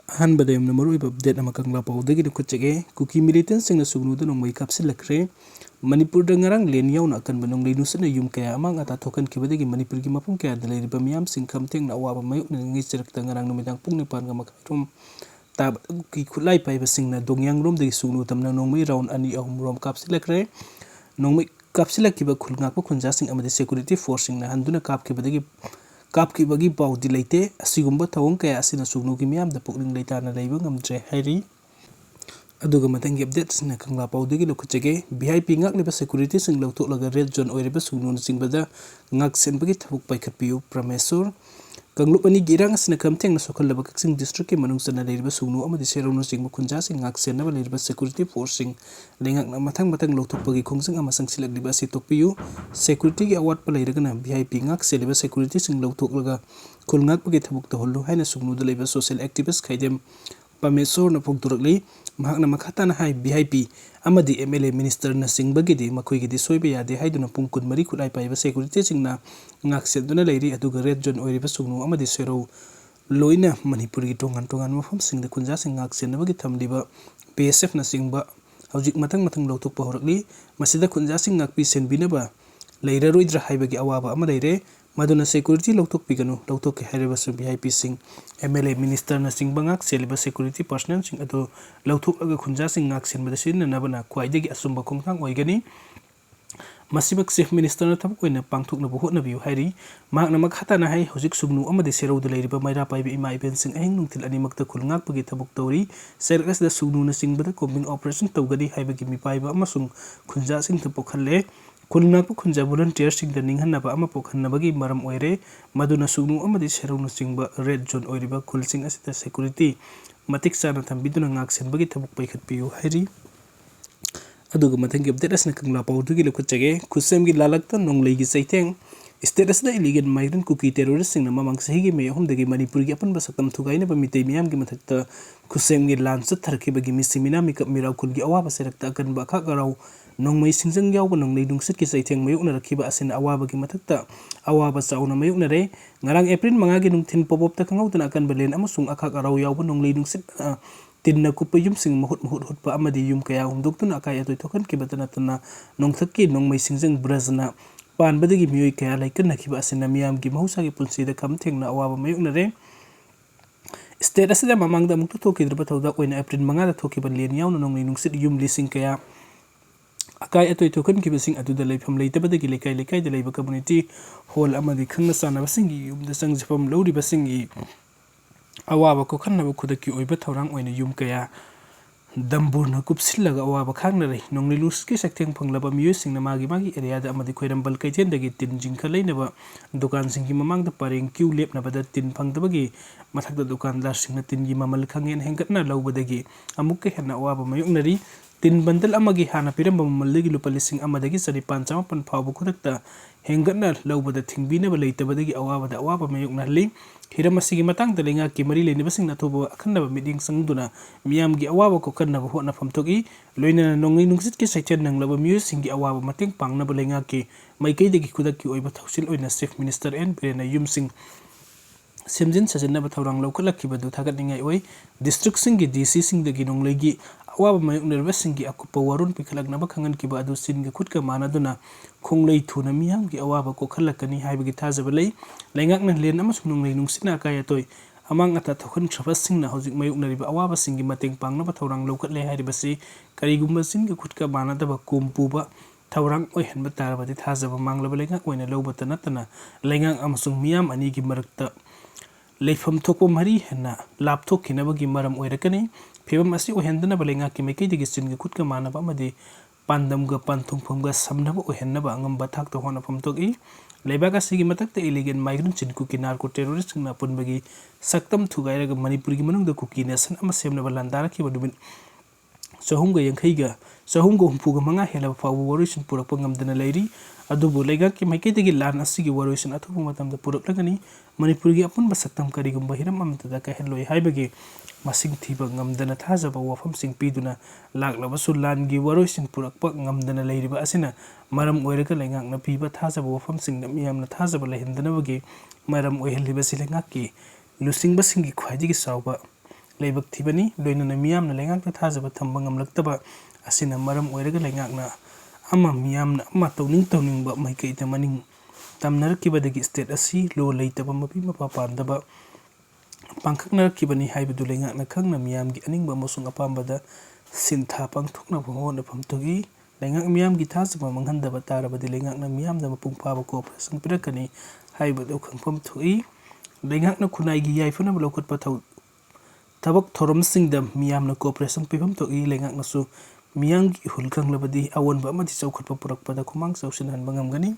अहनबद Yamuna मरुइब update अमा कंगला पाउदगी दुखचगे cookie मिलिटेंट्सिंगना सुगनुदा नोंमै कापसिलखरे Manipur दंगरांग लेन याउना अकनब नोंलै नुसना yum कया among अता थोकन किबदगी मणिपुर की मफम कया दलैरिब मियाम सिंखम तेंगना अवाबा मायुक नंगै चिरक दंगरांग नुमिदांग पुंग निपानगा मखैरोम ताब की खुलाई पाइब सिंगना दोंगयांग रोम दगी सुगनु तमना नोंमै राउंड अनि अहुम रोम कापसिलखरे नोंमै कापसिलखिब खुलंगाकप खुंजासिंग अमदि सिक्युरिटी फोर्स सिंगना हंदुना कापखिबगी पाउदी लेते असिगुंबा थवंग कया असिना सुगनुगी मियामदा पुकलिंग लेताना लैब ngamdre हाइरी अदुगा मतंगी अपडेट सिना कंगला पाउदगी लुखचगे VIP ngakliba security sing lawthoklaga red zone oiriba sugnu singbada ngak senbagi thabuk paikhatpiu pramesur kanglup ani girang asina kamthengna sokhallaba kaksing district ki manung sana leiriba sugnu amadi seronu singbu khunja sing ngak senaba leiriba security force sing lengakna mathang lawthokpagi khongsing ama sangsilagliba si tokpiu security gi award pa leiragana VIP ngak seliba security sing lawthoklaga khulngakpagi thabuk tohollu haina sugnu da leiba social activist khaidem Pamesor na pogdurakli mahakna makhatana hai VIP amadi MLA minister na singbagidi makoigidi soiba yade haiduna pungkun mari khulai paiba security singna ngakseduna leiri aduga red zone oiriba sugnu amadi sero loina manipur gi tongan mafam singda kunja sing ngaksenabagi thamliba PSF na singba hawjik matang lawthokpa horakli masida kunja sing ngakpi senbinaba leira roidra haibagi awaba ama leire maduna security lawthok piganu lawthok ke haireba VIP sing MLA minister na sing bangak seliba security personnel sing ado lawthok aga khunja sing ngak senbada sin na bana khwaidagi asumba khongthang oigani masibak chief minister na thab koina pangthok na buhot na biu hairi makna makhata na hai hojik sugnu amadi serau de leiriba maira paibi ima event sing ahing nungtil ani makta khulngak pagi thabuk tori sergas da sugnu na sing bada combing operation tawgadi haibagi mi paiba amasung khunja sing thapokhalle खुलनाकु खुंजा volunteer सिंग द निंगहनबा अमा पोखनबगी मरम ओइरे मदुना सुगनु अमदि सेरौनु सिंगबा रेड जोन ओइरिबा खुलसिंग असिता सिक्युरिटी मतिक चाना थंबिदुना ngaksenbagi thabuk paikhatpiu hairi aduga mathangi update asna kangla paudugi lokachage khussemgi lalakta nongleigi chaitheng state asda illegal migrant kuki terrorist singna mamang sahigi me homdagi manipur gi apan basakam thugaina ba mitei miyam gi mathakta khussemgi lan chatharkhibagi misimina mikap mirau khulgi awaba serakta akan ba kha garau nongmai singjang yawba nonglei dungsit ki saitheng mayukna rakhiba asina awabagi mathakta awaba chauna mayukna re ngarang april 5 gi nungthin popopta kangawtana akan balen amasung akha garau yawba nonglei dungsit tinna kupayum sing mahut hutpa amadi yum kaya humdoktuna akai atoi thokan ki batana tana nongthakki nongmai singjang brajna panbadagi miyoi kaya laikan nakhiba asina miyam gi mahausa gi punsida kamthengna awaba mayukna re state asida mamangda muktu thokidrba thawda koina april 5 da thokiban len yawna nonglei nungsit yum lising kaya akai atoi thokan ki basing aduda leifam leitabadagi lekai da leiba community hall amadi khangna sana basingi yumda sangjapam lori basingi awaba ko khanna khudaki oiba thorang oina yum kaya damburna kupsillaga awaba khangna rei nongli luski sakteng phanglaba miyo singna magi area da amadi khoirambal kaithen dagi tin jingkha leinaba dukan singgi mamang da pareng queue lepna bada tin phangdabagi mathakda dukandar singna tin gi mamal khangen hengatna lawbadagi amukke henna awaba mayuknari tin bandal amagi hana piramba mamaligi lupalising amadagi sari panchamapan phawbu khudakta hengatna lawbada thingbina balaitabadagi awaba mayukna li hiramasi matang dalenga ki mari lenibasing nathobo akhanna meeting sangduna miyam gi awaba ko kanna hona famtogi loina nongai nungsit ki saichen nanglaba music gi awaba mateng pangna balenga ki maikai degi khudaki oiba thausil oina chief minister and brena yumsing semjin sajena ba thawrang lawkhalaki badu thagatningai oi district sing gi DC sing degi nonglai gi awaba mayuk nervous gi akupa warun pikhalakna ba khangan ki ba adu sin gi khutka manaduna khonglei thuna miyam gi awaba ko khalakani haibagi thajabalai laingakna len amasung nonglei nungsina kaya toy amang ata thokhan thrabas singna hojik mayuk nariba awaba singi mateng pangna ba thawrang lawkhatle hairibasi karigumba sin gi khutka manada ba kumpu ba thawrang oi henba tarabadi thajaba manglaba laingak oina lawbata natana laingak amasung miyam ani gi marakta leifam thokpo mari henna lapthok kinabagi maram oirakani phebam asi ohendana balenga ki mekai digi sin gi khutka manaba amadi pandamga panthungphumga samnaba ohennaba angamba thakta hona famtogi leibaga sigi matakta illegal migrant chin kuki narco terrorist na punbagi saktam thugairaga manipur gi manungda kuki nation ama semnaba landarakhe badumin sahumga yankhaiga sahumga humpuga manga helaba fawu waroisin purakpa ngamdana leiri adubu leiga ki mekai digi lan asigi waroisin athubu matamda puraklagani manipur gi apun basaktam karigumba hiram amtada ka heloi haibagi masing thiba ngamdana thajaba wafam sing piduna laklaba sulan gi waroisin purakpa ngamdana leiriba asina maram oiraga lengakna piba thajaba wafam sing namiyamna thajaba lehindanabagi maram oihliba silengak ki lusingba singi khwaidigi sauba ꯂꯩꯕꯛ ꯊꯤꯕꯅꯤ ꯂꯣꯏꯅꯅ ꯃꯤꯌꯥꯝꯅ ꯂꯩꯉꯥꯛꯇ ꯊꯥꯖꯕ ꯊꯝꯕ ꯉꯝꯂꯛꯇꯕ ꯑꯁꯤꯅ ꯃꯔꯝ ꯑꯣꯏꯔꯒ ꯂꯩꯉꯥꯛꯅ ꯃꯤꯌꯥꯝꯅ ꯇꯧꯅꯤꯡꯕ ꯃꯥꯏꯀꯩꯗ ꯃꯅꯤꯡ ꯇꯝꯅꯔꯛꯈꯤꯕꯗꯒꯤ ꯁ꯭ꯇꯦꯠ ꯑꯁꯤ ꯂꯣ ꯂꯩꯇꯕ ꯃꯄꯤ ꯃꯄꯥ ꯄꯥꯟꯗꯕ ꯄꯥꯡꯈꯛꯅꯔꯛꯈꯤꯕꯅꯤ ꯍꯥꯏꯕꯗꯨ ꯂꯩꯉꯥꯛꯅ ꯈꯪꯅ ꯃꯤꯌꯥꯝꯒꯤ ꯑꯅꯤꯡꯕ ꯑꯃꯁꯨꯡ ꯑꯄꯥꯝꯕꯗ ꯁꯤꯟꯊꯥ ꯄꯥꯡꯊꯣꯛꯅꯕ ꯍꯣꯠꯅꯐꯝ ꯊꯣꯛꯏ ꯂꯩꯉꯥꯛ ꯃꯤꯌꯥꯝꯒꯤ ꯊꯥꯖꯕ ꯃꯥꯡꯍꯟꯗꯕ ꯇꯥꯔꯕꯗꯤ ꯂꯩꯉꯥꯛꯅ ꯃꯤꯌꯥꯝꯗ ꯃꯄꯨꯡ ꯐꯥꯕ ꯀꯣꯑꯣꯄꯔꯦꯁꯟ ꯄꯤꯔꯛꯀꯅꯤ ꯍꯥꯏꯕꯗꯨ ꯈꯪꯐꯝ ꯊꯣꯛꯏ ꯂꯩꯉꯥꯛꯅ ꯈꯨꯟꯅꯥꯏꯒꯤ ꯌꯥꯏꯐꯅꯕ ꯂꯧꯈꯠꯄ ꯊꯕꯛ ꯊꯧꯔꯝꯁꯤꯡꯗ ꯃꯤꯌꯥꯝꯅ ꯀꯣꯑꯣꯄꯔꯦꯁꯟ ꯄꯤꯐꯝ ꯊꯣꯛꯏ ꯂꯩꯉꯥꯛꯅꯁꯨ ꯃꯤꯌꯥꯝꯒꯤ ꯏꯍꯨꯜ ꯈꯪꯂꯕꯗꯤ ꯑꯑꯣꯟꯕ ꯑꯃꯗꯤ ꯆꯥꯎꯈꯠꯄ ꯄꯨꯔꯛꯄꯗ ꯈꯨꯃꯥꯡ ꯆꯥꯎꯁꯤꯟꯍꯟꯕ ꯉꯝꯒꯅꯤ